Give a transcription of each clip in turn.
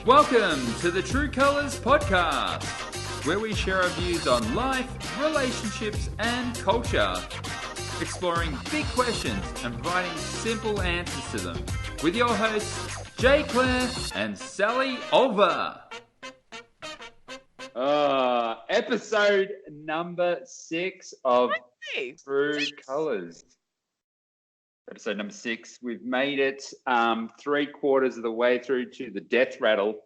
Welcome to the True Colours podcast, where we share our views on life, relationships, and culture, exploring big questions and providing simple answers to them, with your hosts, Jay Claire and Sally Olver. Episode number 6 of True Colours. Episode number 6. We've made it 3/4 of the way through to the death rattle.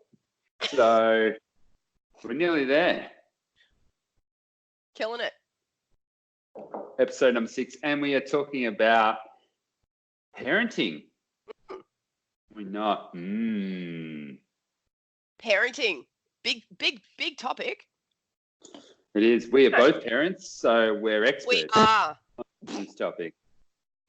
So we're nearly there. Killing it. Episode number 6. And we are talking about parenting. We're not. Parenting. Big topic. It is. We are both parents, so we're experts We are. on this topic.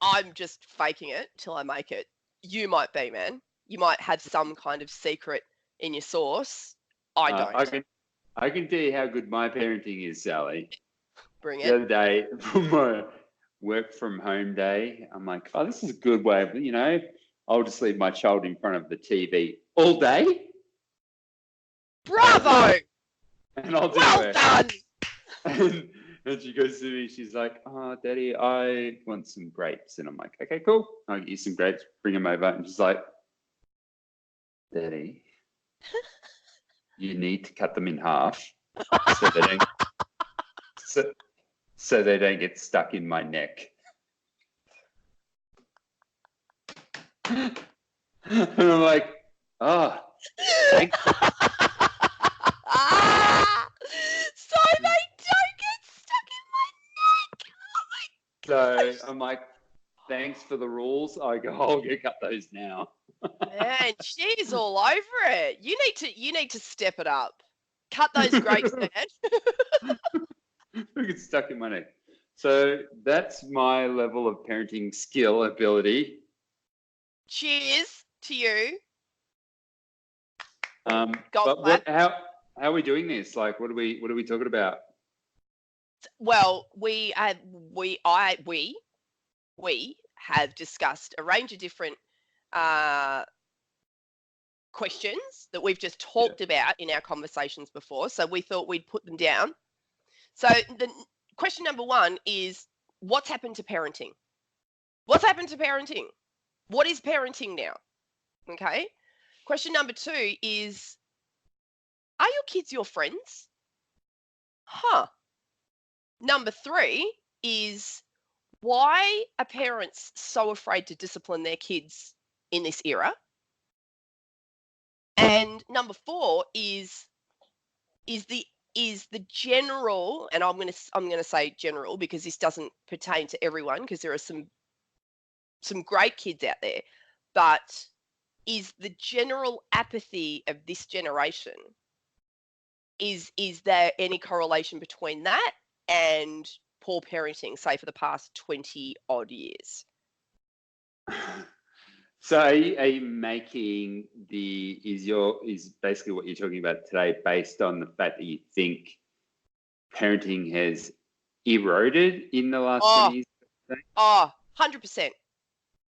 I'm just faking it till I make it. You might be, man. You might have some kind of secret in your sauce. I don't. I can tell you how good my parenting is, Sally. Bring The it. other day, for my work from home day, I'm like, oh, this is a good way of, I'll just leave my child in front of the TV all day. Bravo! And I'll do Well it. done! And she goes to me, she's like, oh, Daddy, I want some grapes. And I'm like, okay, cool. I'll get you some grapes, bring them over. And she's like, Daddy, you need to cut them in half so they don't, so they don't get stuck in my neck. And I'm like, oh, thanks. So they don't get stuck in my neck. So I'm like, thanks for the rules. I'll go cut those now. Man, she's all over it. You need to step it up. Cut those grapes, man. Who gets stuck in my neck? So that's my level of parenting skill ability. Cheers to you. But how are we doing this? Like, what are we talking about? Well, we have discussed a range of different questions that we've just talked about in our conversations before. So we thought we'd put them down. So the question number 1 is, what's happened to parenting? What's happened to parenting? What is parenting now? Okay. Question number 2 is, are your kids your friends? Huh. Number 3 is, why are parents so afraid to discipline their kids in this era? And number 4 is the general, and I'm gonna say general because this doesn't pertain to everyone, because there are some great kids out there, but is the general apathy of this generation, is there any correlation between that and poor parenting, say for the past 20 odd years? So are you making is basically what you're talking about today based on the fact that you think parenting has eroded in the last 20 years? Oh, 100%.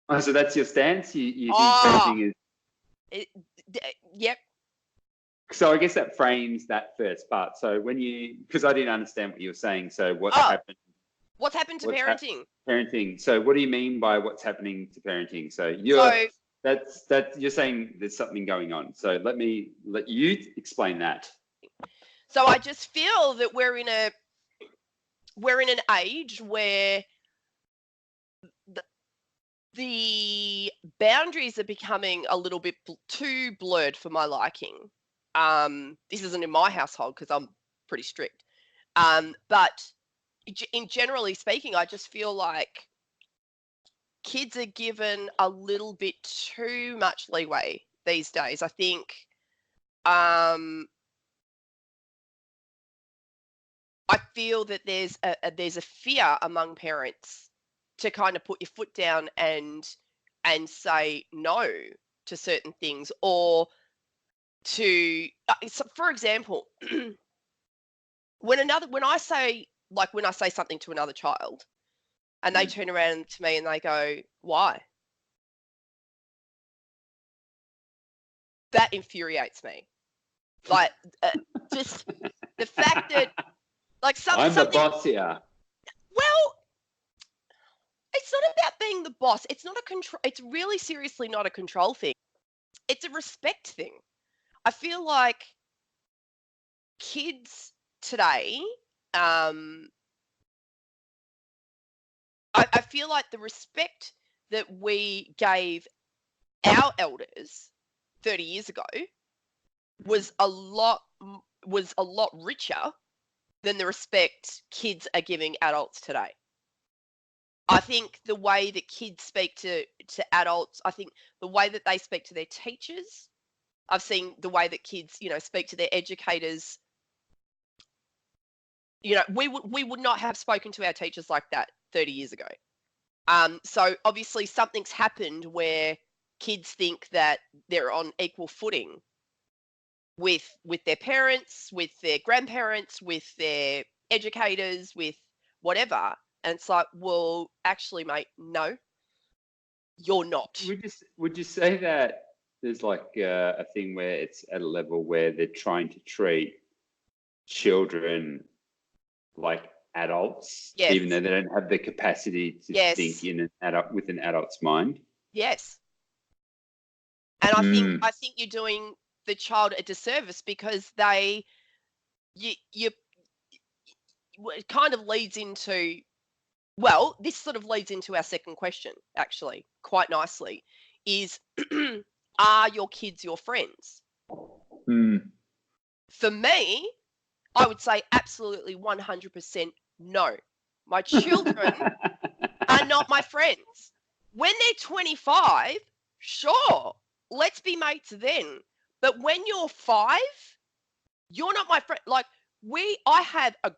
Oh, so that's your stance? You think parenting is... Yep. So I guess that frames that first part. So because I didn't understand what you were saying. So what's happened? What's happened to parenting? Parenting. So what do you mean by what's happening to parenting? So you're saying there's something going on. So let you explain that. So I just feel that we're in an age where the boundaries are becoming a little bit too blurred for my liking. This isn't in my household because I'm pretty strict. But in generally speaking, I just feel like kids are given a little bit too much leeway these days. I think I feel that there's a fear among parents to kind of put your foot down and say no to certain things, or to for example, when I say something to another child and they turn around to me and they go, why? that infuriates me. Like, just the fact that, like, I'm the something. boss here. Well, it's not about being the boss. It's not a control. It's really seriously not a control thing. It's a respect thing. I feel like kids today, I feel like the respect that we gave our elders 30 years ago was a lot richer than the respect kids are giving adults today. I think the way that kids speak to adults, I think the way that they speak to their teachers, I've seen the way that kids, speak to their educators. We would not have spoken to our teachers like that 30 years ago. So obviously something's happened where kids think that they're on equal footing with their parents, with their grandparents, with their educators, with whatever. And it's like, well, actually, mate, no, you're not. Would you say that there's like a thing where it's at a level where they're trying to treat children like adults, Yes. even though they don't have the capacity to Yes. think in with an adult's mind? Yes. And I think you're doing the child a disservice because it kind of leads into, well, this sort of leads into our second question, actually, quite nicely, is are your kids your friends? For me, I would say absolutely 100% no. My children are not my friends. When they're 25, sure, let's be mates then. But when you're 5, you're not my friend. Like, I have an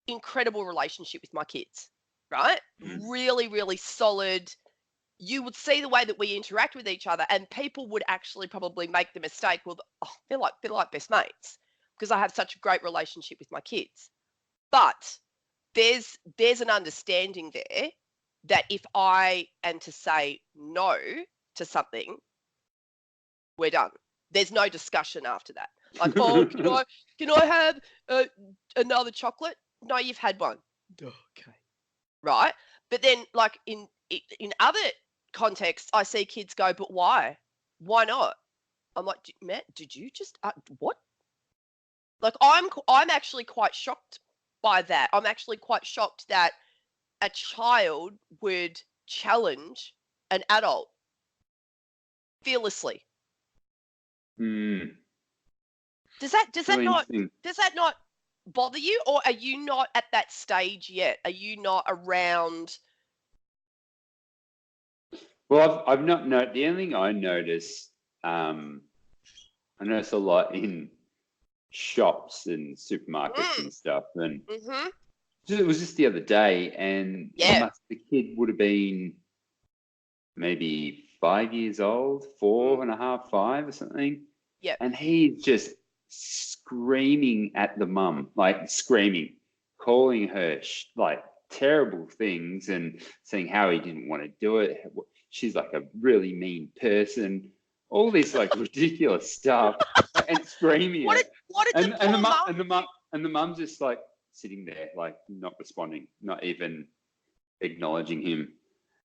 incredible relationship with my kids, right? Really, really solid. You would see the way that we interact with each other, and people would actually probably make the mistake, well, they're like best mates, because I have such a great relationship with my kids. But there's an understanding there that if I am to say no to something, we're done. There's no discussion after that. Like, oh, can I have another chocolate? No, you've had one. Okay. Right? But then, like, in other contexts, I see kids go, but why? Why not? I'm like, Matt, did you just what? Like, I'm actually quite shocked by that. I'm actually quite shocked that a child would challenge an adult fearlessly. Does that not bother you, or are you not at that stage yet? Are you not around? Well, I've not noticed. The only thing I notice a lot in shops and supermarkets and stuff, and it was just the other day, and the kid would have been maybe 5 years old, 4.5, 5 or something. Yeah. And he's just screaming at the mum, like screaming, calling her like terrible things and saying how he didn't want to do it. She's like a really mean person. All this like ridiculous stuff, and screaming. And the mum's just like sitting there, like not responding, not even acknowledging him.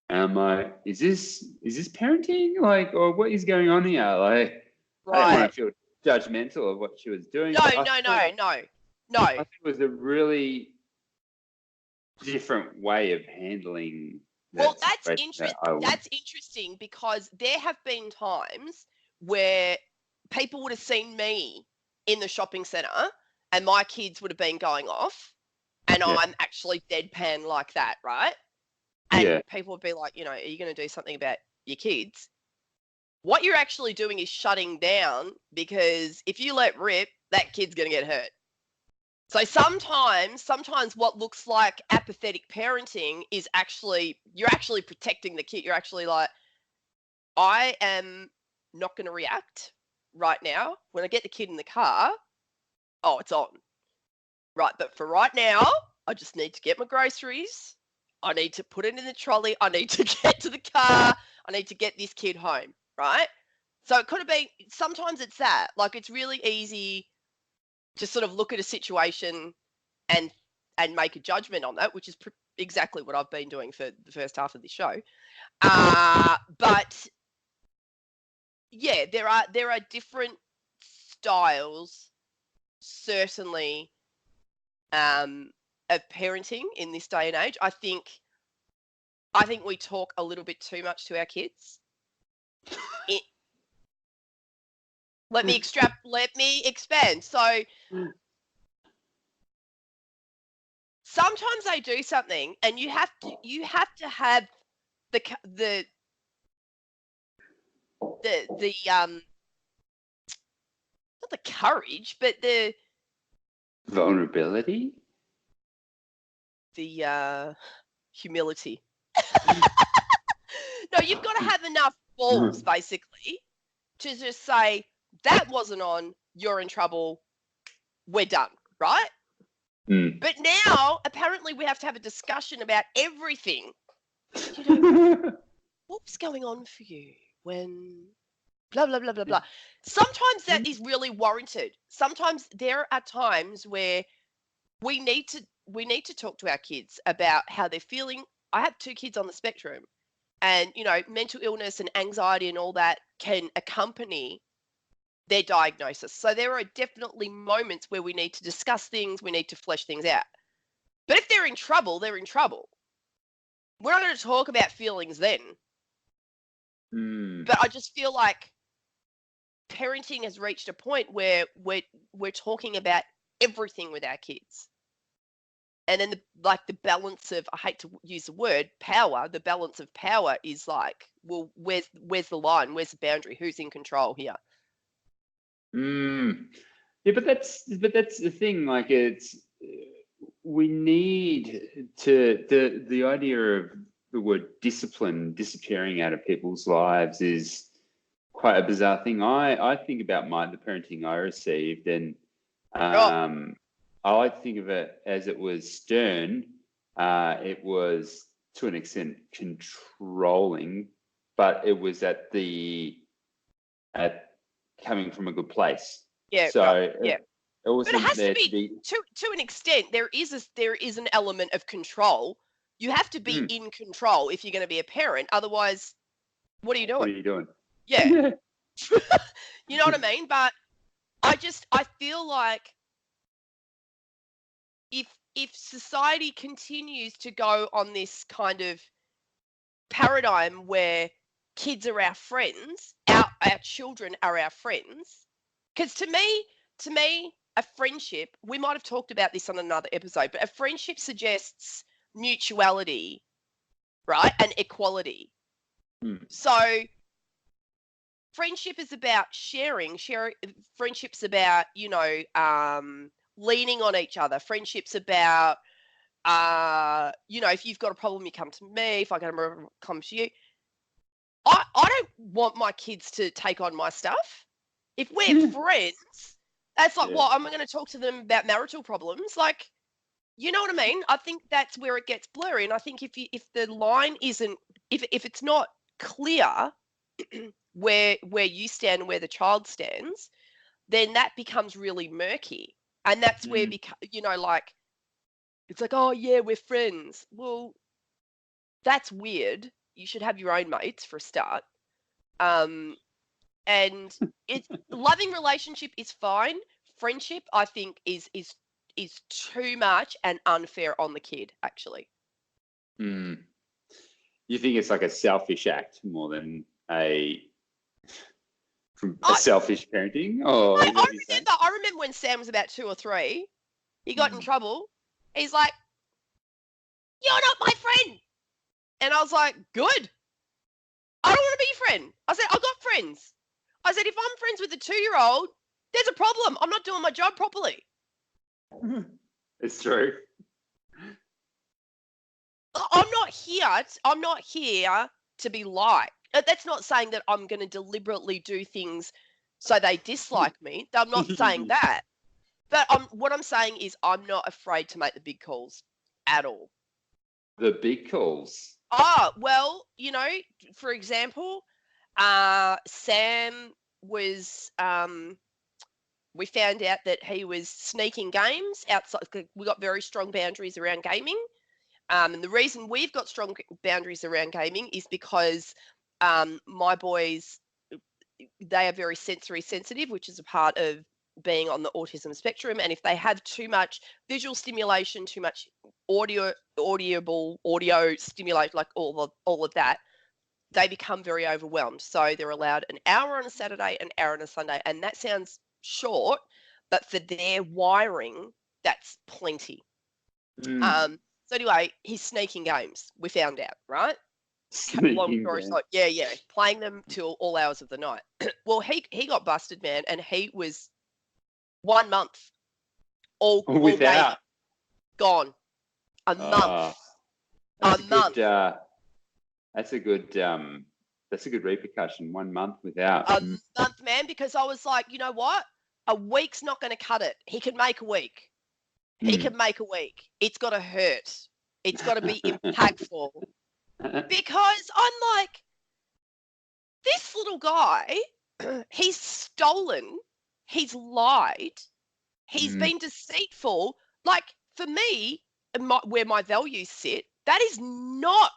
And I'm like, is this parenting? Like, or what is going on here? Like, right. I don't want to feel judgmental of what she was doing. No. I think it was a really different way of handling. Well, that's interesting. That's interesting because there have been times where people would have seen me in the shopping centre and my kids would have been going off, and I'm actually deadpan like that, right? And people would be like, are you going to do something about your kids? What you're actually doing is shutting down, because if you let rip, that kid's going to get hurt. So sometimes what looks like apathetic parenting is you're actually protecting the kid. You're actually like, I am not going to react right now. When I get the kid in the car, it's on. Right, but for right now, I just need to get my groceries. I need to put it in the trolley. I need to get to the car. I need to get this kid home, right? So it could have been, sometimes it's that, like it's really easy to sort of look at a situation and make a judgment on that, which is exactly what I've been doing for the first half of the show. But yeah, there are different styles, certainly, of parenting in this day and age. I think we talk a little bit too much to our kids. Let me expand. So sometimes they do something, and you have to have the not the courage, but the vulnerability, the humility. No, you've got to have enough balls, basically, to just say, that wasn't on, you're in trouble, we're done, right? But now, apparently, we have to have a discussion about everything. You know, what was going on for you when blah, blah, blah, blah, blah. Sometimes that is really warranted. Sometimes there are times where we need to talk to our kids about how they're feeling. I have 2 kids on the spectrum, and, you know, mental illness and anxiety and all that can accompany their diagnosis. So there are definitely moments where we need to discuss things, we need to flesh things out. But if they're in trouble, they're in trouble. We're not going to talk about feelings then. But I just feel like parenting has reached a point where we're talking about everything with our kids. And then the balance of, I hate to use the word power, the balance of power is like, well, where's the line? Where's the boundary? Who's in control here? Yeah, but that's the thing. Like, we need to the idea of the word discipline disappearing out of people's lives is quite a bizarre thing. I think about the parenting I received, and I like to think of it as it was stern. It was to an extent controlling, but it was at coming from a good place. Yeah. So right. Yeah. It wasn't, but it has there to be to an extent. There is an element of control. You have to be in control if you're going to be a parent. Otherwise, what are you doing? What are you doing? Yeah. You know what I mean? But I feel like if society continues to go on this kind of paradigm where kids are our friends, our children are our friends, because to me, a friendship, we might have talked about this on another episode, but a friendship suggests mutuality, right? And equality. So friendship is about sharing. Friendship's about, leaning on each other. Friendship's about, if you've got a problem, you come to me. If I come to you. I don't want my kids to take on my stuff. If we're friends, that's like, well, I'm going to talk to them about marital problems. Like, you know what I mean? I think that's where it gets blurry. And I think if the line isn't, if it's not clear where you stand and where the child stands, then that becomes really murky. And that's where, like, it's like, oh yeah, we're friends. Well, that's weird. You should have your own mates for a start. And loving relationship is fine. Friendship, I think, is too much and unfair on the kid, actually. You think it's like a selfish act more than a selfish parenting? Or I remember when Sam was about 2 or 3, he got in trouble. He's like, "You're not my friend." And I was like, "Good. I don't want to be your friend." I said, "I've got friends." I said, "If I'm friends with a 2-year-old, there's a problem. I'm not doing my job properly." It's true. I'm not here to be liked. That's not saying that I'm going to deliberately do things so they dislike me. I'm not saying that. But what I'm saying is I'm not afraid to make the big calls at all. The big calls? Oh, well, for example, Sam was, we found out that he was sneaking games outside. We got very strong boundaries around gaming. And the reason we've got strong boundaries around gaming is because my boys, they are very sensory sensitive, which is a part of being on the autism spectrum. And if they have too much visual stimulation, too much audio stimulation, like all of that, they become very overwhelmed. So they're allowed an hour on a Saturday, an hour on a Sunday. And that sounds short, but for their wiring, that's plenty. So anyway, he's sneaking games. We found out, right? Long story short, yeah, playing them till all hours of the night. Well, he got busted, man, and he was 1 month all without gone. A month. That's a good repercussion. 1 month without. A month, man, because I was like, you know what? A week's not going to cut it. He can make a week. He can make a week. It's got to hurt. It's got to be impactful. Because I'm like, this little guy, he's stolen, he's lied, he's been deceitful. Like, for me, where my values sit, that is not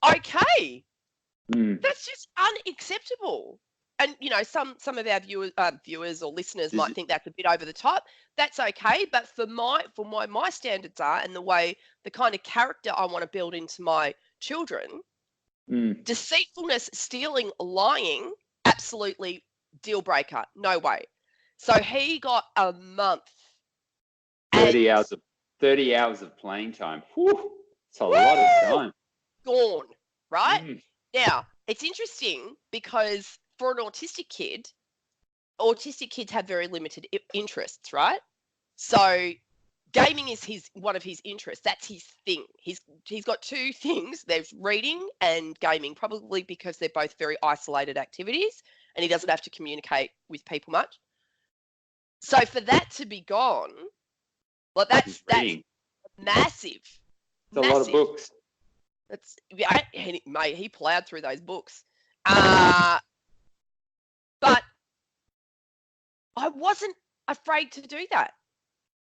okay. That's just unacceptable. And, you know, some of our viewers or listeners might think that's a bit over the top. That's okay. But for my standards are, and the kind of character I want to build into my children, deceitfulness, stealing, lying, absolutely deal breaker. No way. So he got a month. 30 hours of playing time. Whew, it's a lot of time. Gone, right? Now, it's interesting because for an autistic kid, autistic kids have very limited interests, right? So gaming is one of his interests. That's his thing. He's got two things. There's reading and gaming, probably because they're both very isolated activities and he doesn't have to communicate with people much. So for that to be gone, well, that's massive. It's a lot of books. Mate, he plowed through those books. But I wasn't afraid to do that.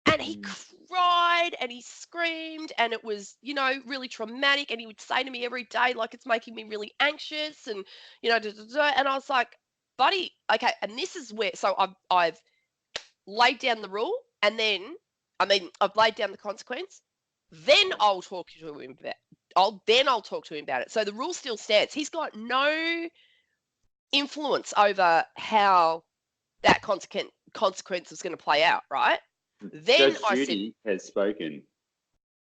And he cried and he screamed and it was, you know, really traumatic. And he would say to me every day, like, it's making me really anxious and, you know, and I was like, buddy, okay. And this is where, so I've laid down the rule and then, I've laid down the consequence. Then I'll talk to him about I'll talk to him about it. So the rule still stands. He's got no influence over how that consequence is going to play out, right? Then Judge Judy has spoken.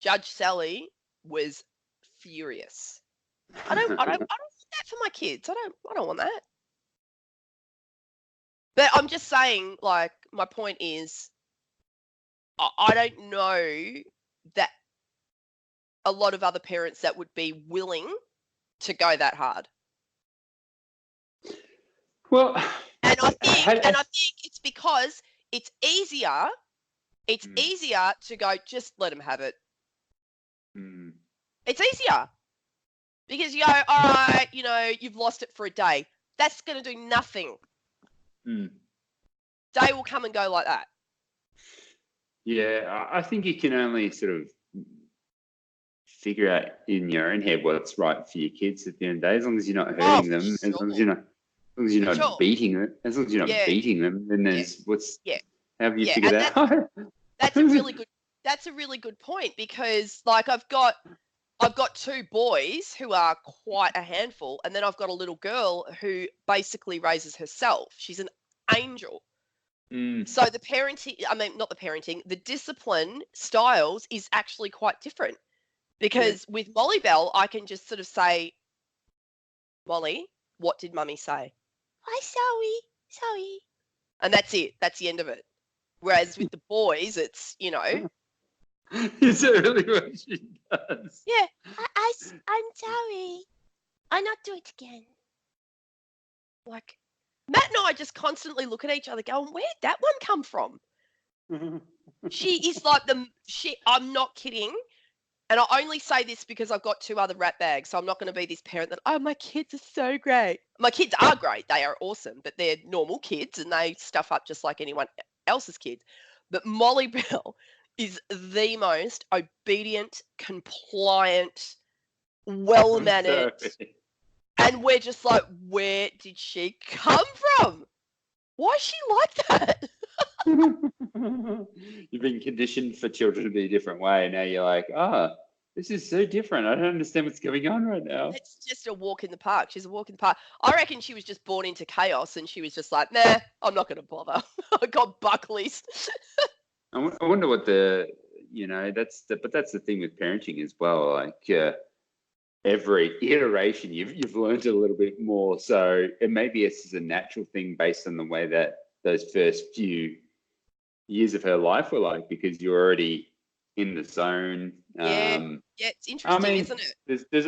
Judge Sally was furious. I don't want that for my kids. I don't want that. But I'm just saying, like, my point is, I don't know that a lot of other parents that would be willing to go that hard. Well, and I think it's because it's easier. It's easier to go, just let them have it. It's easier because you go, all right, you know, you've lost it for a day. That's going to do nothing. Day will come and go like that. Yeah, I think you can only sort of figure out in your own head what's right for your kids at the end of the day, as long as you're not hurting them, sure. as long as you're not beating them, as long as you're not beating them, then there's how have you figured that out? That's a really good point because, like, I've got two boys who are quite a handful, and then I've got a little girl who basically raises herself. She's an angel. So the the discipline styles is actually quite different because with Molly Bell, I can just sort of say, Molly, what did Mummy say? Hi, Zoe. And that's it. That's the end of it. Whereas with the boys, it's, you know. Is that really what she does? Yeah. I'm sorry. I'll not do it again. Like, Matt and I just constantly look at each other going, where did that one come from? She is like I'm not kidding. And I only say this because I've got 2 other rat bags, so I'm not going to be this parent that, oh, my kids are so great. My kids are great. They are awesome, but they're normal kids and they stuff up just like anyone else's kids. But Molly Bell is the most obedient, compliant, well-mannered. And we're just like, where did she come from? Why is she like that? You've been conditioned for children to be a different way. And now you're like, this is so different. I don't understand what's going on right now. It's just a walk in the park. She's a walk in the park. I reckon she was just born into chaos and she was just like, nah, I'm not going to bother. I got Buckley's. I wonder what but that's the thing with parenting as well. Like every iteration, you've learned a little bit more. So it maybe it's just a natural thing based on the way that those first few years of her life were like, because you're already in the zone. Yeah, it's interesting, isn't it? There's is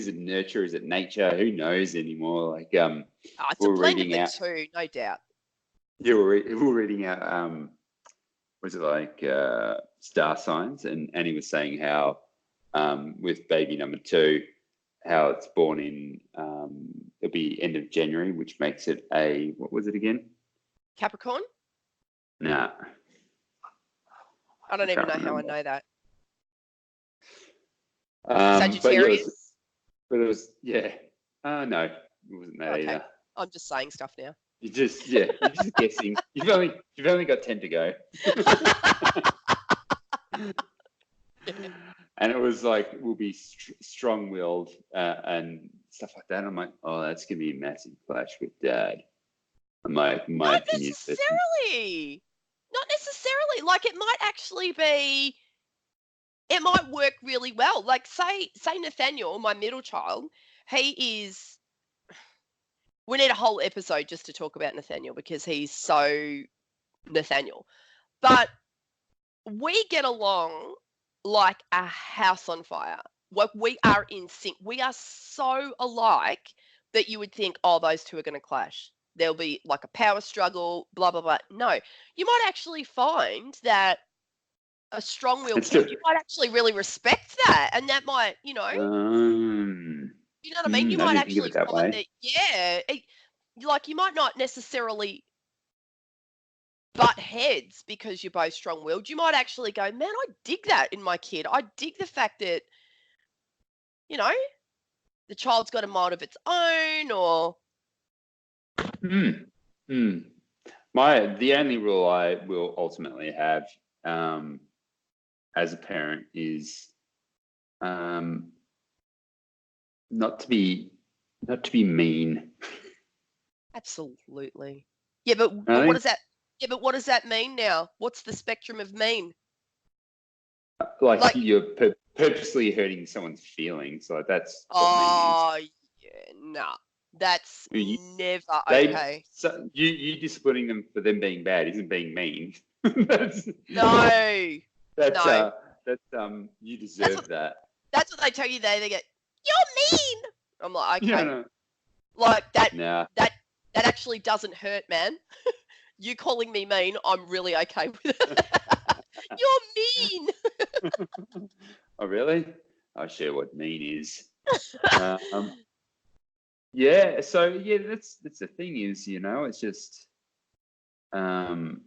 it nurture? Is it nature? Who knows anymore? Like it's a blend of the two, no doubt. Yeah, we're reading out was it like star signs, and Annie was saying how with baby number 2, how it's born in it'll be end of January, which makes it what was it again? Capricorn? Nah. I don't even know how I know that. Sagittarius? But it was, yeah. No, it wasn't that either. I'm just saying stuff now. You're just guessing. You've only got 10 to go. And it was like, we'll be strong-willed and stuff like that. I'm like, oh, that's going to be a massive clash with Dad. My Not opinion. necessarily. Not necessarily. Like, it might actually be, it might work really well. Like, say Nathaniel, my middle child, we need a whole episode just to talk about Nathaniel because he's so Nathaniel. But we get along like a house on fire. Like, we are in sync. We are so alike that you would think, oh, those two are going to clash. There'll be like a power struggle, blah, blah, blah. No, you might actually find that a strong-willed kid, you might actually really respect that. And that might, you know what I mean? You might actually find that, like you might not necessarily butt heads because you're both strong-willed. You might actually go, man, I dig that in my kid. I dig the fact that, the child's got a mind of its own, or... The only rule I will ultimately have as a parent is not to be mean. Absolutely. Yeah, but what does that? Yeah, but what does that mean now? What's the spectrum of mean? Like you're purposely hurting someone's feelings. Like that's. Oh yeah, nah. That's never okay. So you disciplining them for them being bad isn't being mean. No. You deserve that. That's what they tell you. They get, you're mean. I'm like, okay. No. Like that. Nah. That actually doesn't hurt, man. You calling me mean, I'm really okay with it. You're mean. Oh really? I'll share what mean is. Yeah, so yeah, that's the thing is, it's just kind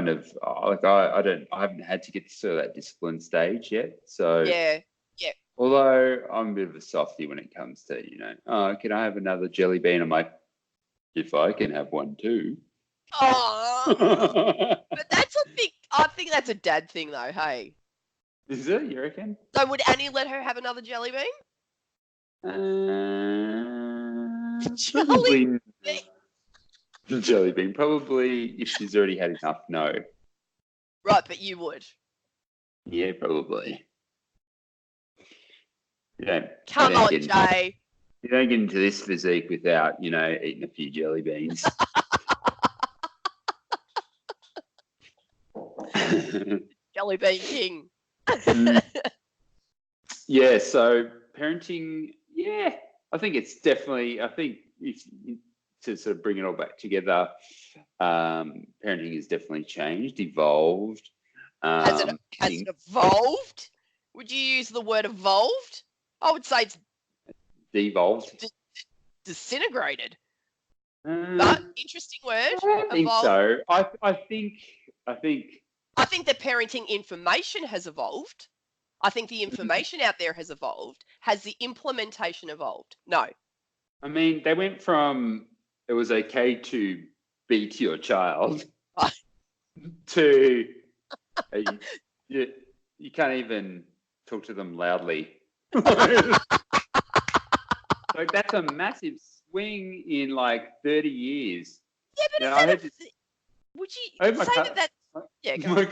of like I haven't had to get to that discipline stage yet. So yeah. Although I'm a bit of a softie when it comes to, can I have another jelly bean? I'm like, if I can have one too. Oh, but that's a big. I think that's a dad thing, though. Hey, is it? You reckon? So would Annie let her have another jelly bean? Probably jelly bean. Probably if she's already had enough. No. Right, but you would. Yeah, probably. Come on, Jay. You don't get into this physique without, eating a few jelly beans. Jelly bean king. Yeah, so parenting, I think it's definitely, if to sort of bring it all back together, parenting has definitely changed, evolved. Has it evolved? Would you use the word evolved? I would say it's devolved. Disintegrated. But interesting word. I think so. I think the parenting information has evolved. I think the information out there has evolved. Has the implementation evolved? No. I mean, they went from it was okay to beat your child to you can't even talk to them loudly. Like that's a massive swing in like 30 years. Yeah, but would you say that? Yeah, my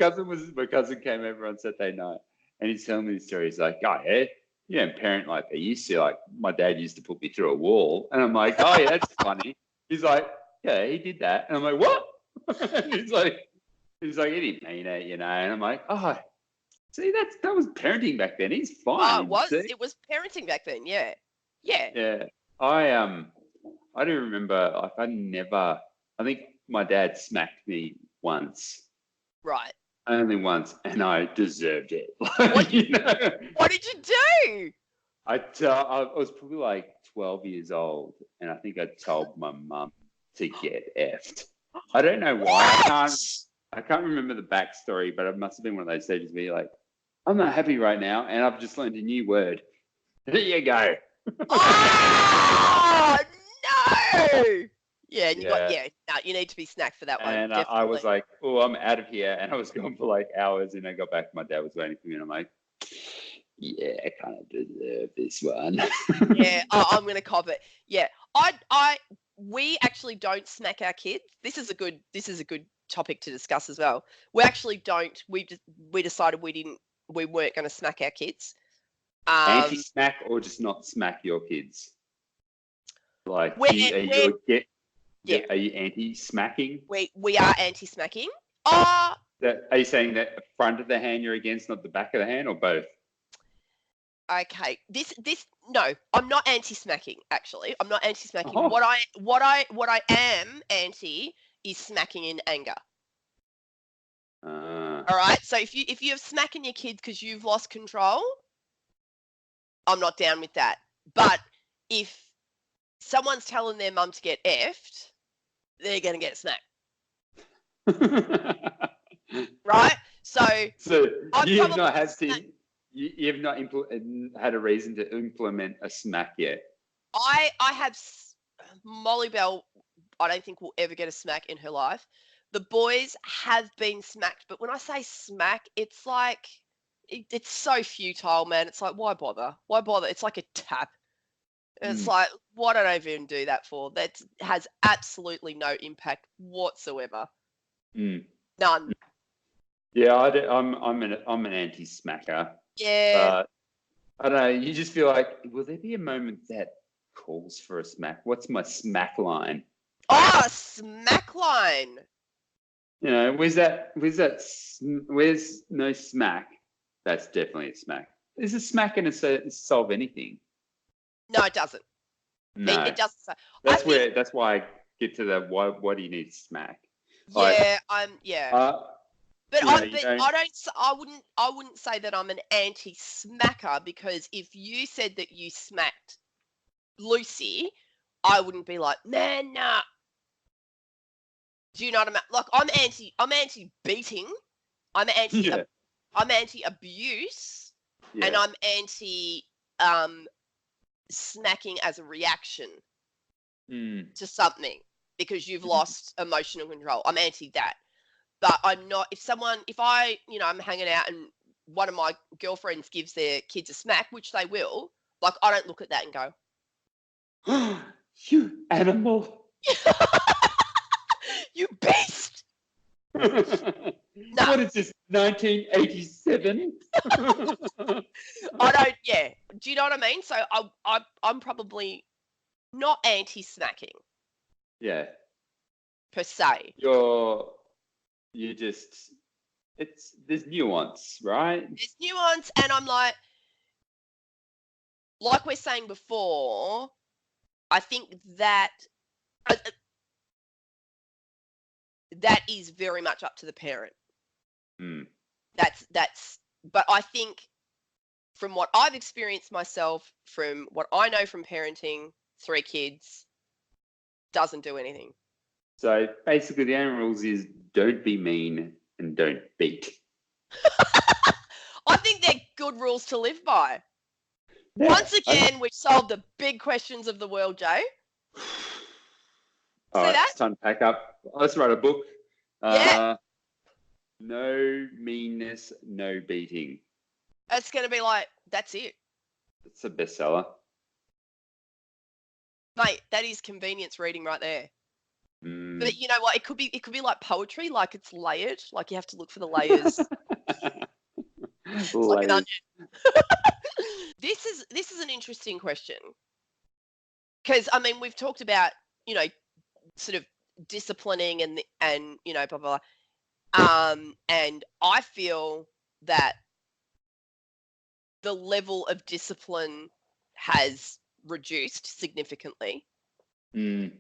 cousin came over on Saturday night, and he's telling me the story. He's like, "Oh yeah, you don't parent like they used to. Like my dad used to put me through a wall," and I'm like, "Oh yeah, that's funny." He's like, "Yeah, he did that," and I'm like, "What?" And he's like, he didn't mean it, you know. And I'm like, "Oh, see, that was parenting back then. He's fine." It was parenting back then. Yeah. I do remember. Like, I think my dad smacked me once. Right. Only once, and I deserved it. What did you do? I was probably like 12 years old, and I think I told my mum to get effed. I don't know why. I can't remember the backstory, but it must have been one of those stages where you're like, I'm not happy right now, and I've just learned a new word. There you go. Oh no! Yeah, you need to be snacked for that one. And I was like, oh, I'm out of here. And I was gone for like hours, and I got back. My dad was waiting for me, and I'm like, yeah, I kind of deserve this one. Yeah, I'm going to cop it. Yeah, we actually don't smack our kids. This is a good topic to discuss as well. We actually don't. We decided we weren't going to smack our kids. Anti-smack or just not smack your kids? Like, are you anti-smacking? We are anti-smacking. Are you saying that the front of the hand you're against, not the back of the hand, or both? Okay. No, I'm not anti-smacking. Actually, I'm not anti-smacking. Oh. What I am anti is smacking in anger. All right. So if you have smacking your kids because you've lost control, I'm not down with that. But if someone's telling their mum to get effed, they're going to get smacked. Right? So you've not had a reason to implement a smack yet. I have Molly Bell. I don't think will ever get a smack in her life. The boys have been smacked, but when I say smack, it's like it's so futile, man. It's like why bother? Why bother? It's like a tap. It's like, why don't I even do that for? That has absolutely no impact whatsoever. None. Yeah, I'm an anti-smacker. Yeah. But I don't know. You just feel like, will there be a moment that calls for a smack? What's my smack line? Oh, smack line. You know, where's no smack? That's definitely a smack. Is a smack going to solve anything? No, it doesn't. No, it doesn't. That's why I get to the why do you need to smack? Yeah, But I wouldn't say that I'm an anti-smacker, because if you said that you smacked Lucy, I wouldn't be like, man, nah. Do you know what I mean? Like I'm anti-beating. I'm anti-abuse, and I'm anti smacking as a reaction to something because you've lost emotional control. I'm anti that. But I'm not, if I'm hanging out and one of my girlfriends gives their kids a smack, which they will, like, I don't look at that and go, you animal. You beast. No. What is this, 1987? I don't, yeah. Do you know what I mean? So I'm probably not anti-smacking. Yeah. Per se. There's nuance, right? There's nuance, and I'm like we're saying before, I think that that is very much up to the parent. But I think from what I've experienced myself, from what I know from parenting 3 kids, doesn't do anything. So basically, the only rules is don't be mean and don't beat. I think they're good rules to live by. Yeah, Once again, we've solved the big questions of the world, Joe. All right, it's time to pack up. Let's write a book. Yeah. No meanness, no beating. It's going to be like, that's it. It's a bestseller. Mate, that is convenience reading right there. Mm. But you know what? It could be like poetry, like it's layered. Like you have to look for the layers. It's like an onion. This is an interesting question. Because I mean, we've talked about, you know, sort of disciplining and you know, blah blah blah. And I feel that the level of discipline has reduced significantly. Mm.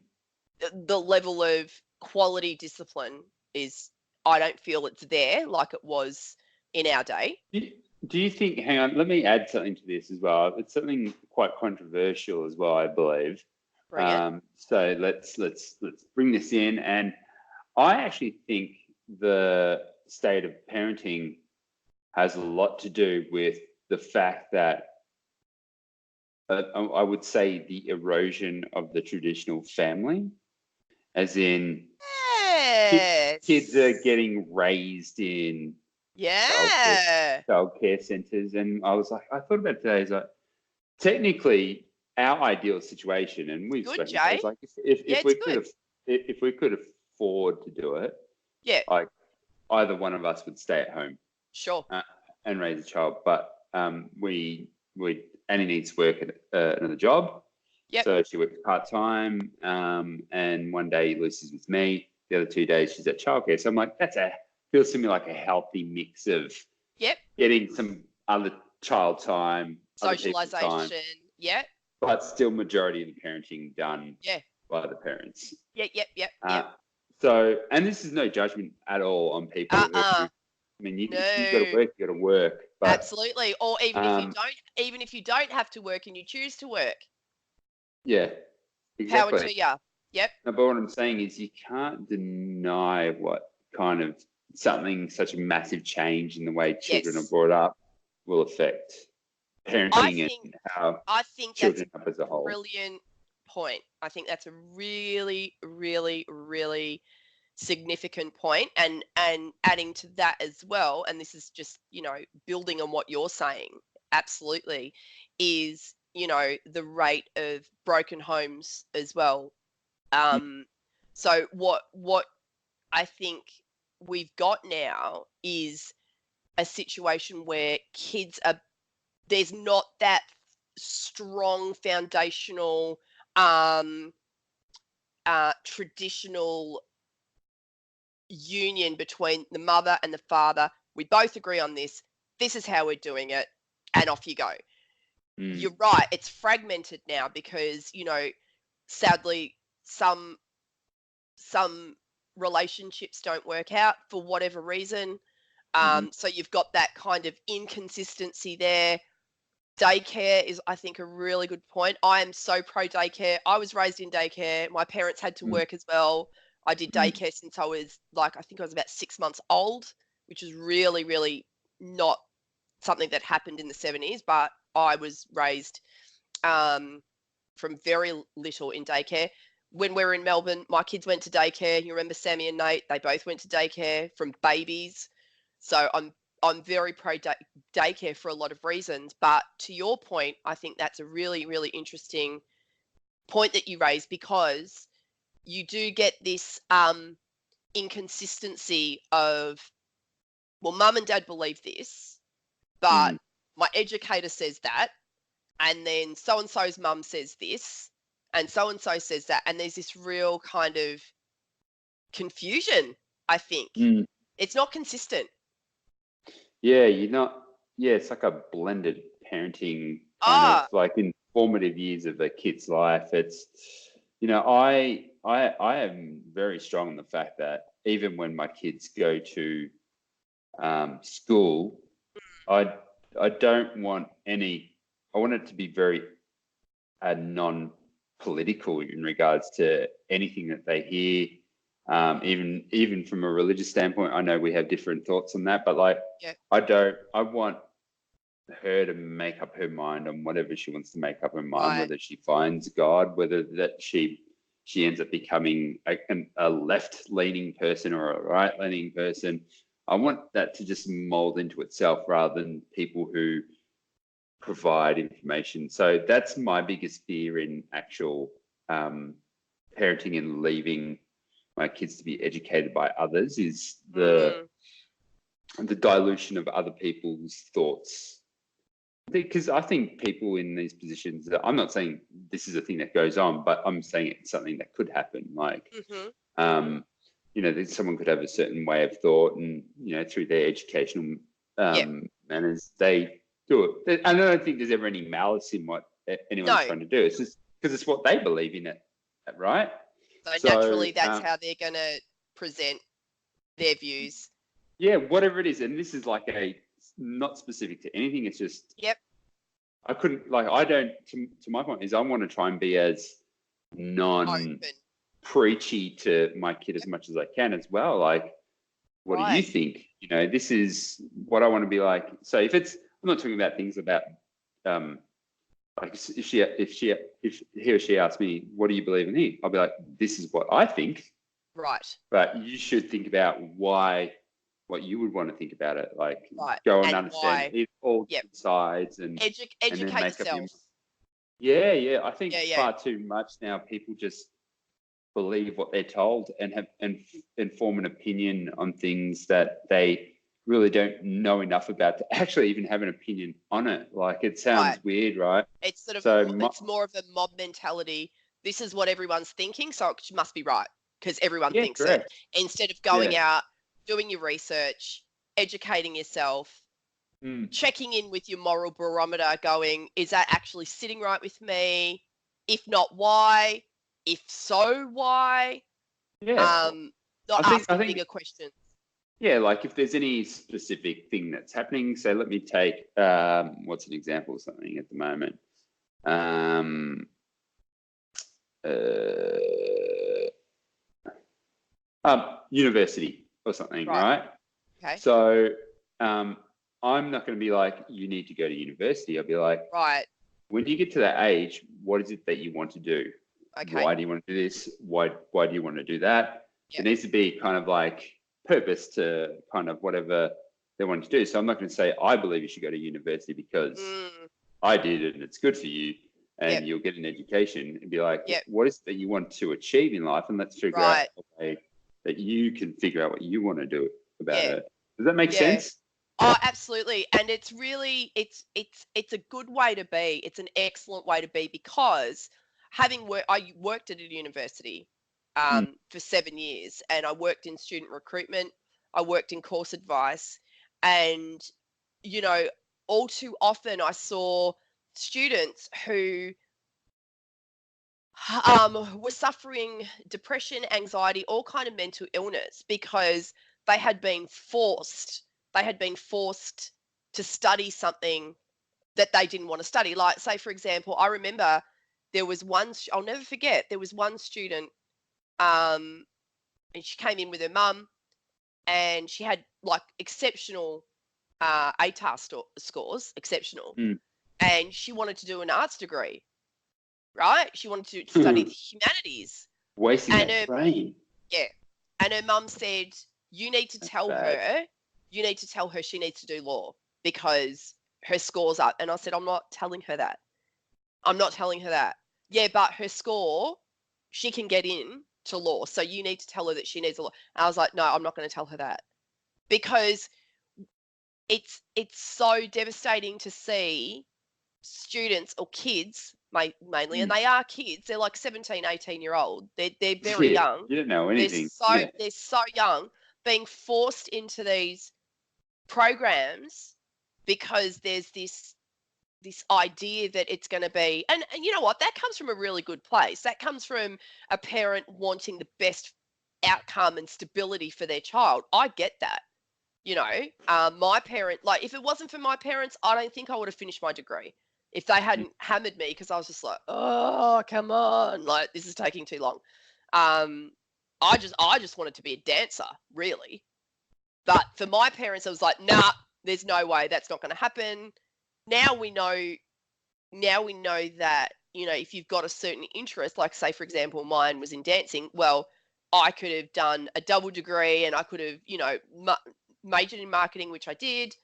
The level of quality discipline is, I don't feel it's there like it was in our day. Do you think, hang on, let me add something to this as well. It's something quite controversial as well, I believe. So let's bring this in. And I actually think the state of parenting has a lot to do with the fact that I would say the erosion of the traditional family, as in kids are getting raised in childcare centres. And I was like, I thought about it today, is like, technically our ideal situation, and we've spoken about it, like if we could afford to do it, like either one of us would stay at home, and raise a child. But Annie needs to work at another job, so she works part-time, and one day Lucy's with me, the other 2 days she's at childcare. So I'm like, feels to me like a healthy mix of getting some other child time, socialization, but still majority of the parenting done by the parents. So, and this is no judgment at all on people. I mean, you've got to work, you got to work. But, absolutely. Or even if you don't have to work and you choose to work. Yeah, exactly. Power to you. Yep. No, but what I'm saying is you can't deny what kind of such a massive change in the way children are brought up will affect parenting and how children up as a whole. Brilliant point. I think that's a really, really, really significant point. And adding to that as well, and this is just, you know, building on what you're saying, absolutely, is, you know, the rate of broken homes as well. So what I think we've got now is a situation where there's not that strong foundational traditional union between the mother and the father. We both agree on this. This is how we're doing it, and off you go. You're right. It's fragmented now because, you know, sadly, some relationships don't work out for whatever reason. So you've got that kind of inconsistency there. Daycare is, I think, a really good point. I am so pro daycare. I was raised in daycare. My parents had to work as well. I did daycare since I was I think I was about 6 months old, which is really, really not something that happened in the 70s, but I was raised from very little in daycare. When we were in Melbourne, my kids went to daycare. You remember Sammy and Nate? They both went to daycare from babies. So I'm very pro daycare for a lot of reasons. But to your point, I think that's a really, really interesting point that you raised, because you do get this inconsistency of, well, mum and dad believe this, but my educator says that, and then so-and-so's mum says this, and so-and-so says that, and there's this real kind of confusion, I think. It's not consistent. Yeah, it's like a blended parenting kind of, like, in formative years of a kid's life. It's, you know, I am very strong on the fact that even when my kids go to school, I don't want any. I want it to be very non-political in regards to anything that they hear. Even from a religious standpoint, I know we have different thoughts on that, but like, I want her to make up her mind on whatever she wants to make up her mind, whether she finds God, whether that she ends up becoming a left-leaning person or a right-leaning person. I want that to just mold into itself rather than people who provide information. So that's my biggest fear in actual parenting and leaving my kids to be educated by others is the dilution of other people's thoughts. Because I think people in these positions, I'm not saying this is a thing that goes on, but I'm saying it's something that could happen. Like, that someone could have a certain way of thought and, through their educational manners, they do it. I don't think there's ever any malice in what anyone's trying to do. It's just because it's what they believe in it, right? So naturally, that's how they're going to present their views. Yeah, whatever it is. And this is like not specific to anything. It's just, I couldn't, to my point is I want to try and be as non-preachy to my kid as much as I can as well. Like, what do you think? This is what I want to be like. So if I'm not talking about things about, like if he or she asks me, what do you believe in here? I'll be like, this is what I think. Right. But you should think about what you would want to think about it. Like, go and understand all sides and educate yourself. I think far too much now people just believe what they're told and form an opinion on things that they really don't know enough about to actually even have an opinion on it. Like, it sounds weird, right? It's it's more of a mob mentality. This is what everyone's thinking, so it must be right because everyone thinks it. Instead of going out, doing your research, educating yourself, checking in with your moral barometer, going, is that actually sitting right with me? If not, why? If so, why? Asking bigger questions. Yeah, like if there's any specific thing that's happening, so let me take, what's an example of something at the moment? University or something, right? Okay. So I'm not going to be like, you need to go to university. I'll be like, when you get to that age, what is it that you want to do? Okay. Why do you want to do this? Why do you want to do that? There needs to be kind of like purpose to kind of whatever they want to do. So I'm not going to say, I believe you should go to university because I did it and it's good for you and you'll get an education, and be like, what is it that you want to achieve in life? And let's figure out a way that you can figure out what you want to do about it. Does that make sense? Oh, absolutely. And it's really, it's a good way to be. It's an excellent way to be because I worked at a university for 7 years, and I worked in student recruitment. I worked in course advice, and, all too often I saw students who were suffering depression, anxiety, all kind of mental illness because they had been forced to study something that they didn't want to study. Like, say, for example, I remember there was one, I'll never forget, there was one student, and she came in with her mum, and she had like exceptional ATAR scores, exceptional. And she wanted to do an arts degree, right? She wanted to study the humanities. Wasting her brain. Yeah. And her mum said, you need to tell her she needs to do law because her score's up. And I said, I'm not telling her that. Yeah, but her score, she can get in to law. So you need to tell her that she needs a law. And I was like, no, I'm not going to tell her that. Because it's so devastating to see students or kids mainly, and they are kids, they're like 17, 18-year-old. They're very young. You don't know anything. They're so young, being forced into these programs because there's this idea that it's going to be, and you know what, that comes from a really good place. That comes from a parent wanting the best outcome and stability for their child. I get that. My parent, like, if it wasn't for my parents, I don't think I would have finished my degree. If they hadn't hammered me, because I was just like, oh, come on, like, this is taking too long. I just wanted to be a dancer, really. But for my parents, I was like, nah, there's no way, that's not going to happen. Now we know that, if you've got a certain interest, like, say, for example, mine was in dancing, well, I could have done a double degree and I could have, majored in marketing, which I did,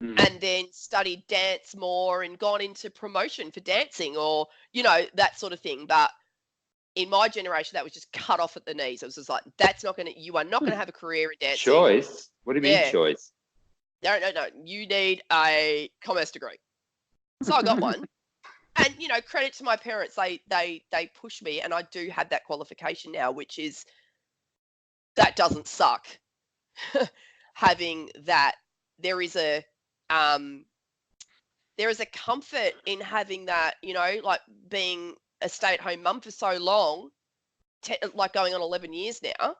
and then studied dance more and gone into promotion for dancing, or, that sort of thing. But in my generation, that was just cut off at the knees. It was just like, you are not going to have a career in dancing. Choice? What do you mean choice? No. You need a commerce degree. So I got one. And, credit to my parents, they pushed me, and I do have that qualification now, which is, that doesn't suck. Having that, there is a comfort in having that, like being a stay-at-home mum for so long, like going on 11 years now,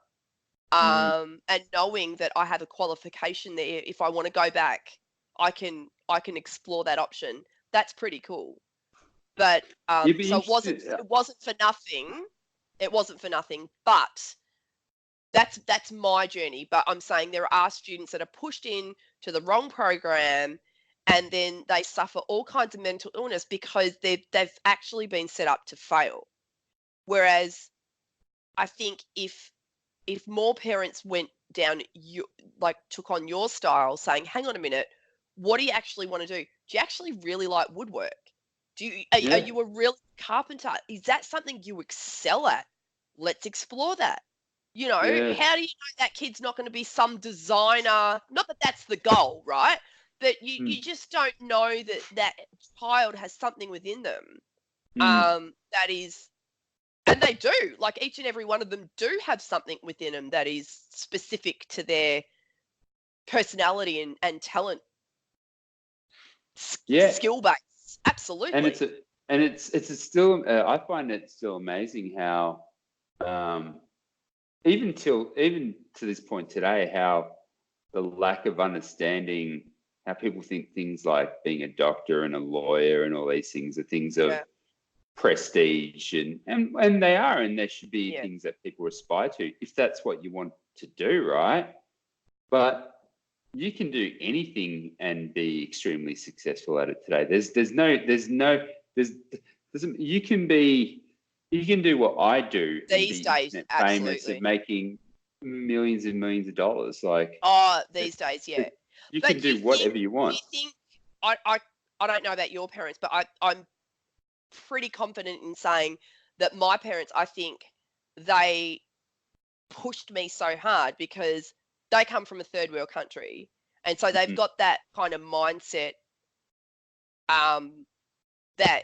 and knowing that I have a qualification there. If I want to go back, I can explore that option. That's pretty cool. But so it wasn't for nothing. It wasn't for nothing. But that's my journey. But I'm saying there are students that are pushed in to the wrong program, and then they suffer all kinds of mental illness because they've actually been set up to fail. Whereas I think if more parents went down, took on your style, saying, hang on a minute, what do you actually want to do? Do you actually really like woodwork? Are you a real carpenter? Is that something you excel at? Let's explore that. How do you know that kid's not going to be some designer? Not that that's the goal, right? But you just don't know that child has something within them that is, and they do, like, each and every one of them do have something within them that is specific to their personality and talent, skill base. Absolutely. And it's still, I find it still amazing how, even to this point today, how the lack of understanding how people think things like being a doctor and a lawyer and all these things are things of prestige, and they are, and there should be things that people aspire to if that's what you want to do, right? But you can do anything and be extremely successful at it today. You can do what I do these days, famous and making millions and millions of dollars. Like, these days, yeah. You can do whatever you want. Do you think, I don't know about your parents, but I'm pretty confident in saying that my parents, I think they pushed me so hard because they come from a third world country. And so they've got that kind of mindset that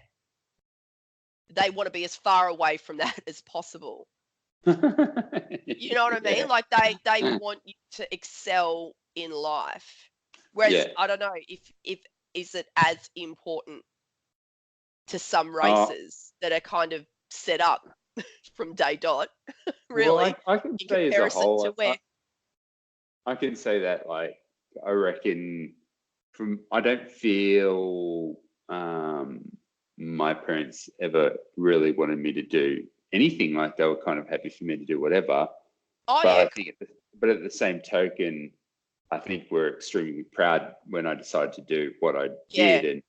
they want to be as far away from that as possible. You know what I mean? Like they want you to excel in life. Whereas I don't know if is it as important to some races that are kind of set up from day dot, really. Well, I can say as a whole, I can say that, like, I reckon I don't feel my parents ever really wanted me to do anything. Like, they were kind of happy for me to do whatever. I think at the same token, I think we're extremely proud when I decided to do what I did. And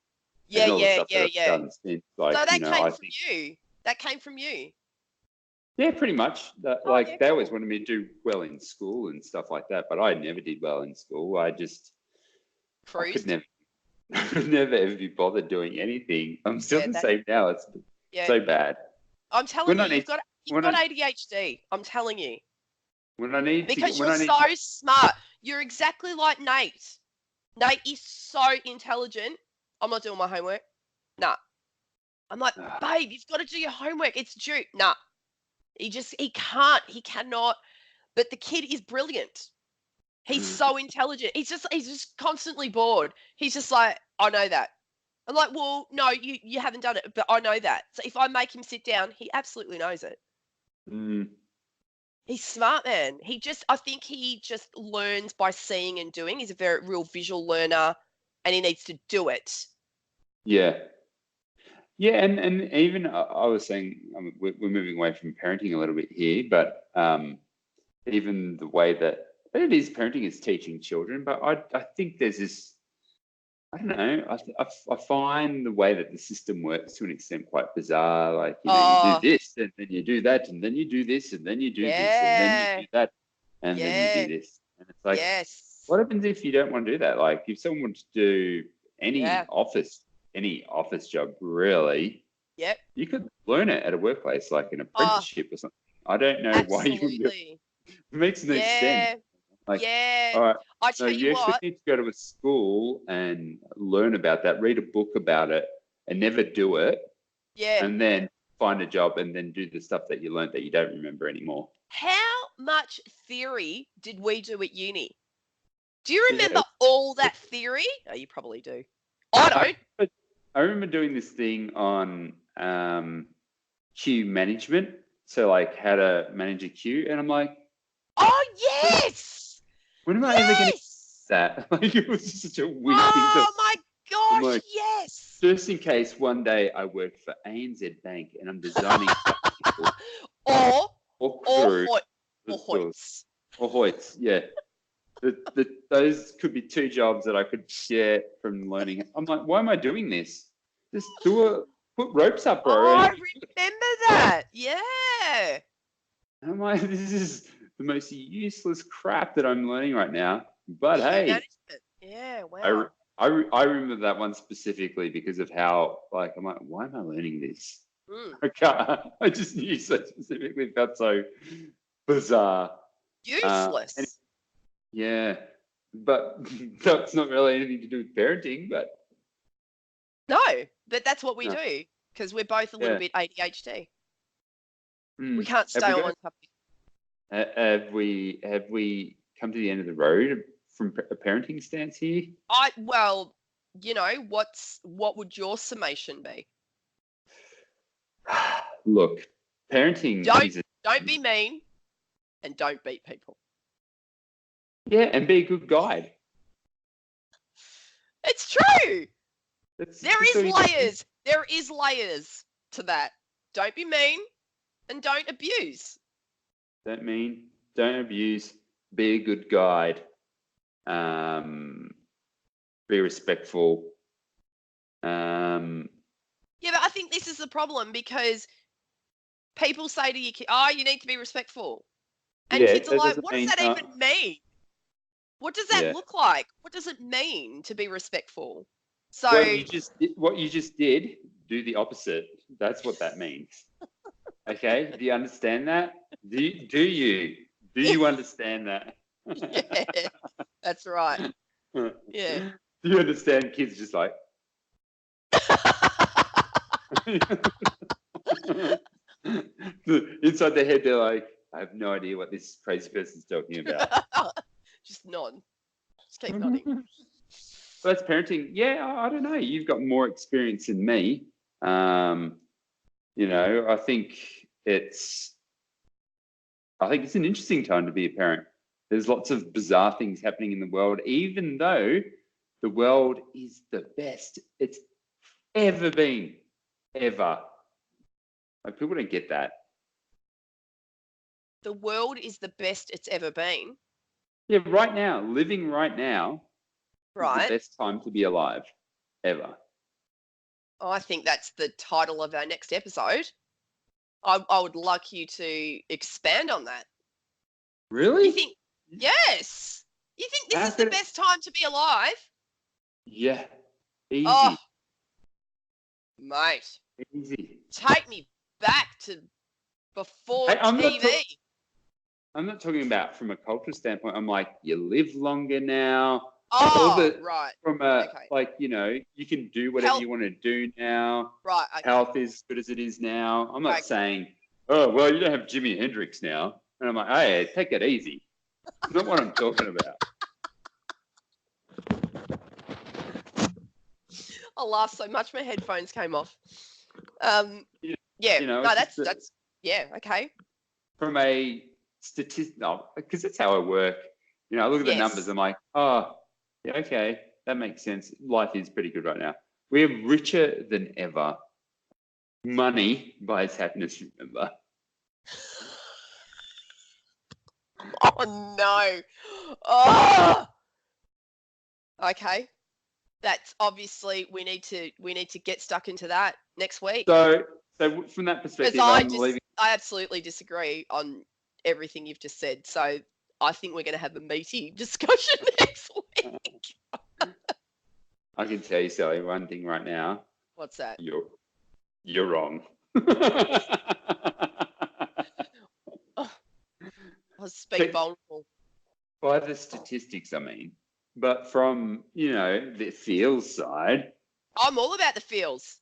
all the stuff that I've done since. Like, so that came from you. That came from you. Yeah, pretty much. They always wanted me to do well in school and stuff like that, but I never did well in school. I could never ever be bothered doing anything. I'm still the same now. It's so bad. I'm telling you, you've got ADHD. I'm telling you. Because you're so smart. You're exactly like Nate. Nate is so intelligent. I'm not doing my homework. Nah. I'm like, babe, you've got to do your homework. It's due. Nah. He cannot. But the kid is brilliant. He's so intelligent. He's just constantly bored. He's just like, I know that. I'm like, well, no, you haven't done it, but I know that. So if I make him sit down, he absolutely knows it. He's smart, man. I think he just learns by seeing and doing. He's a very real visual learner, and he needs to do it. Yeah. Yeah, and even I was saying, we're moving away from parenting a little bit here, but even the way that it is parenting is teaching children, but I think there's this, I don't know, I find the way that the system works to an extent quite bizarre. Like, you do this, and then you do that, and then you do this, and then you do this, and then you do that, and then you do this. And it's like, what happens if you don't want to do that? Like, if someone wants to do any office job, really, you could learn it at a workplace, like an apprenticeship or something. I don't know why you wouldn't do it. It makes no sense. Like, all right, I tell you actually need to go to a school and learn about that, read a book about it, and never do it. Yeah. And then find a job and then do the stuff that you learned that you don't remember anymore. How much theory did we do at uni? Do you remember all that theory? Oh, you probably do. I don't. I remember doing this thing on queue management. So, like, how to manage a queue. And I'm like, oh, yes! When am I ever going to that? Like, it was just such a weird thing. Oh, my gosh, like, yes! Just in case one day I work for ANZ Bank and I'm designing or Hoyts, yeah. Those could be two jobs that I could share from learning. I'm like, why am I doing this? Just put ropes up, bro. Oh, I remember that. Yeah. And I'm like, this is the most useless crap that I'm learning right now. But hey, yeah, wow. I remember that one specifically because of how, like, I'm like, why am I learning this? I just knew so specifically. It felt so bizarre. Useless. Yeah, but that's not really anything to do with parenting, but. No, but that's what we do because we're both a little bit ADHD. We can't stay on one topic. Have we come to the end of the road from a parenting stance here? Well, what would your summation be? Look, parenting. Don't be mean, and don't beat people. Yeah, and be a good guide. It's true. There is layers to that. Don't be mean and don't abuse. Don't mean, don't abuse, be a good guide. Be respectful. Yeah, but I think this is the problem because people say to your kid, oh, you need to be respectful. And kids are like, what does that even mean? What does that look like? What does it mean to be respectful? So what you just did, do the opposite. That's what that means. Okay? Do you understand that? Do you understand that? Yeah, that's right. Yeah. Do you understand kids just like inside their head they're like, I have no idea what this crazy person's talking about. Just nod. Just keep nodding. So that's parenting. Yeah, I don't know. You've got more experience than me. I think it's an interesting time to be a parent. There's lots of bizarre things happening in the world, even though the world is the best it's ever been, ever. Like, people don't get that. The world is the best it's ever been. Yeah, right now, living right now. Right. Is the best time to be alive, ever. I think that's the title of our next episode. I would like you to expand on that. Really? You think? Yes. You think this is the best time to be alive? Yeah. Easy. Oh, mate. Easy. Take me back to before TV. I'm not talking about from a cultural standpoint. I'm like, you live longer now. Oh, right. From you can do whatever you want to do now. Right. Okay. Health is as good as it is now. I'm not saying, oh, well, you don't have Jimi Hendrix now. And I'm like, hey, take it easy. That's not what I'm talking about. I laughed so much my headphones came off. Yeah. No, that's okay. From a No, because that's how I work. You know, I look at the numbers. I'm like, oh, yeah, okay, that makes sense. Life is pretty good right now. We're richer than ever. Money buys happiness, remember. Oh, no. Oh! Okay. That's obviously we need to get stuck into that next week. So from that perspective, I absolutely disagree on everything you've just said. So I think we're going to have a meaty discussion next week. I can tell you, Sally, one thing right now. What's that? You're wrong. I'll speak vulnerable. By the statistics, I mean. But from, the feels side. I'm all about the feels.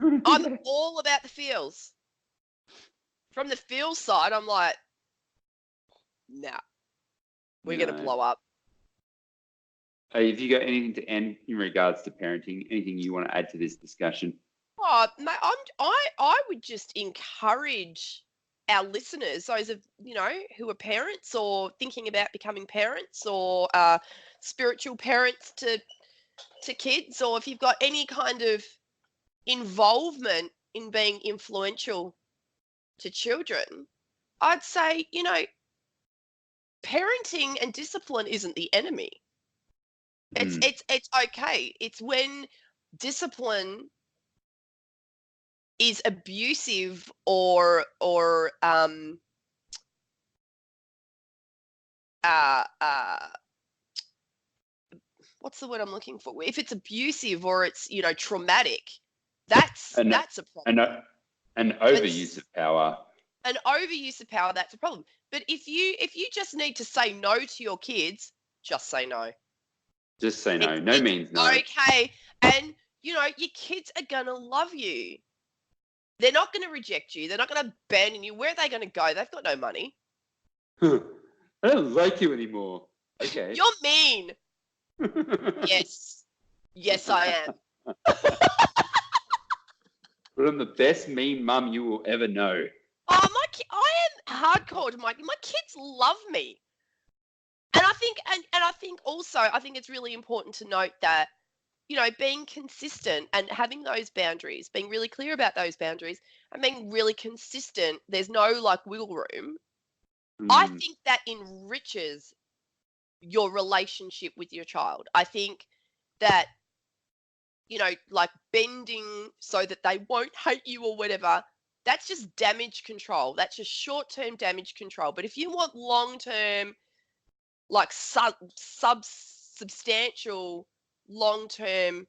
I'm all about the feels. From the feels side, I'm like, nah, we're going to blow up. Hey, have you got anything to end in regards to parenting? Anything you want to add to this discussion? Oh, mate, I would just encourage our listeners, those of who are parents or thinking about becoming parents or spiritual parents to kids, or if you've got any kind of involvement in being influential to children, I'd say parenting and discipline isn't the enemy. It's okay. It's when discipline is abusive or what's the word I'm looking for? If it's abusive or it's traumatic, that's a problem. An overuse of power. An overuse of power, that's a problem. But if you just need to say no to your kids, just say no. Just say no. No means no. Okay. And your kids are gonna love you. They're not going to reject you. They're not going to abandon you. Where are they going to go? They've got no money. I don't like you anymore. Okay. You're mean. Yes. Yes, I am. But I'm the best mean mum you will ever know. Oh, I am hardcore to my kids love me. And I think also, I think it's really important to note that being consistent and having those boundaries, being really clear about those boundaries and being really consistent, there's no wiggle room. I think that enriches your relationship with your child. I think that, bending so that they won't hate you or whatever, that's just damage control. That's just short-term damage control. But if you want long-term, substantial, long-term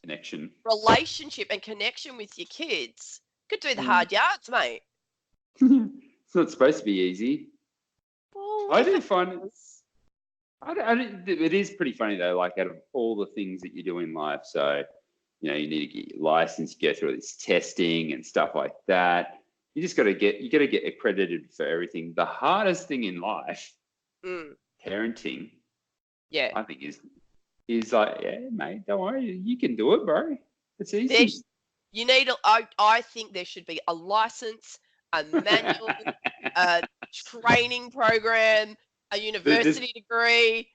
connection, relationship and connection with your kids, could do the hard yards, mate. It's not supposed to be easy. Well, I do find it is pretty funny though, out of all the things that you do in life. So, you need to get your license, you go through all this testing and stuff like that. You just got to get accredited for everything. The hardest thing in life, parenting, I think is like, yeah, mate, don't worry, you can do it, bro. It's easy. I think there should be a license, a manual, a training program, a university degree.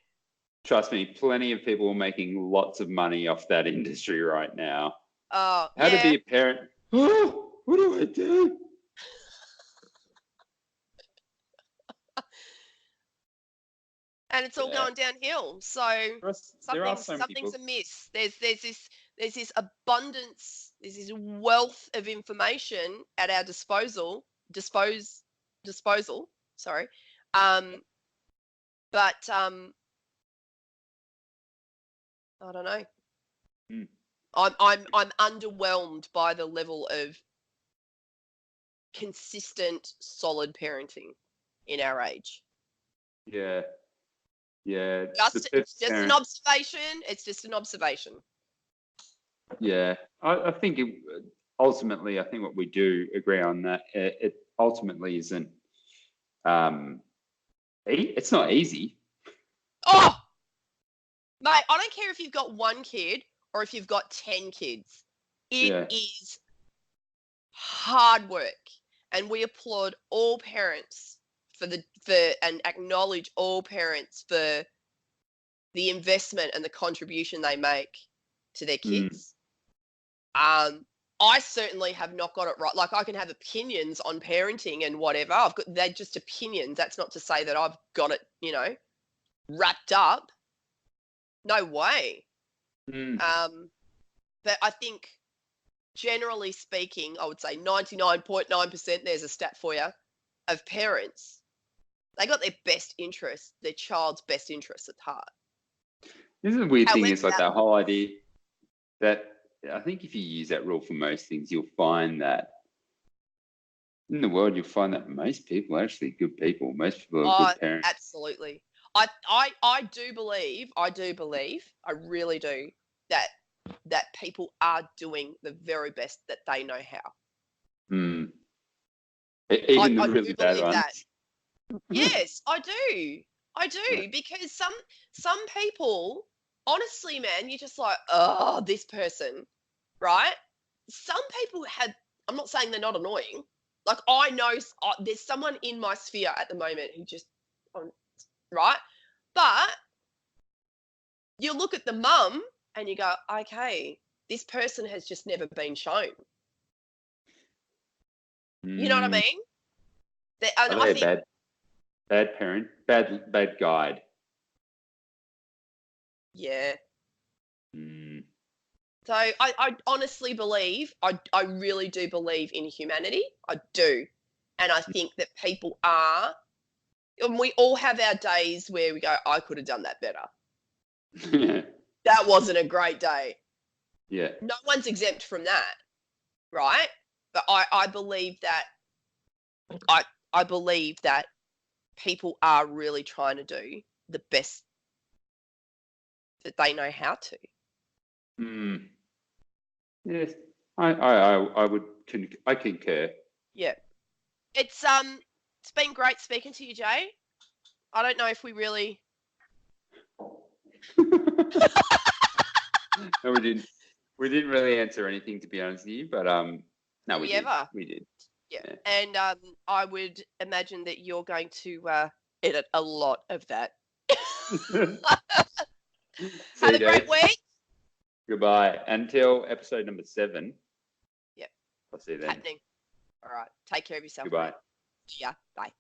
Trust me, plenty of people are making lots of money off that industry right now. How to be a parent? Oh, what do I do? And it's all going downhill. So something's amiss. There's this abundance. There's this wealth of information at our disposal. Sorry. But I don't know. I'm underwhelmed by the level of consistent, solid parenting in our age. Yeah. Yeah. It's just an observation. It's just an observation. Yeah. I think ultimately, I think what we do agree on that, it ultimately isn't, it's not easy. Oh, mate, I don't care if you've got one kid or if you've got 10 kids. It is hard work. and we applaud all parents and acknowledge all parents for the investment and the contribution they make to their kids. I certainly have not got it right. Like, I can have opinions on parenting and whatever. They're just opinions. That's not to say that I've got it, wrapped up. No way. But I think, generally speaking, I would say 99.9%, there's a stat for you, of parents, they got their child's best interests at heart. This is a weird thing. It's like that whole idea that I think if you use that rule for most things, you'll find that in the world, you'll find that most people are actually good people. Most people are good parents. Absolutely. I do believe, I really do, that people are doing the very best that they know how. Even the really bad ones. That. Yes, I do, because some people, honestly, man, you're just like, oh, this person, right? Some people I'm not saying they're not annoying. Like, I know there's someone in my sphere at the moment who just, right? But you look at the mum and you go, okay, this person has just never been shown. You know what I mean? I think bad parent, bad guide. Yeah. So I honestly believe, I really do believe in humanity. I do. And I think that people are, and we all have our days where we go, I could have done that better. That wasn't a great day. Yeah. No one's exempt from that, right? But I believe that I believe that people are really trying to do the best that they know how to. Yes, I would concur. Yeah, it's been great speaking to you, Jay. I don't know if we really. No, we didn't. We didn't really answer anything, to be honest with you. But no, we did. We did. Yeah, and I would imagine that you're going to edit a lot of that. Have a great week. Goodbye. Until episode number 7. Yep. I'll see you then. Happening. All right. Take care of yourself. Goodbye. See ya. Bye.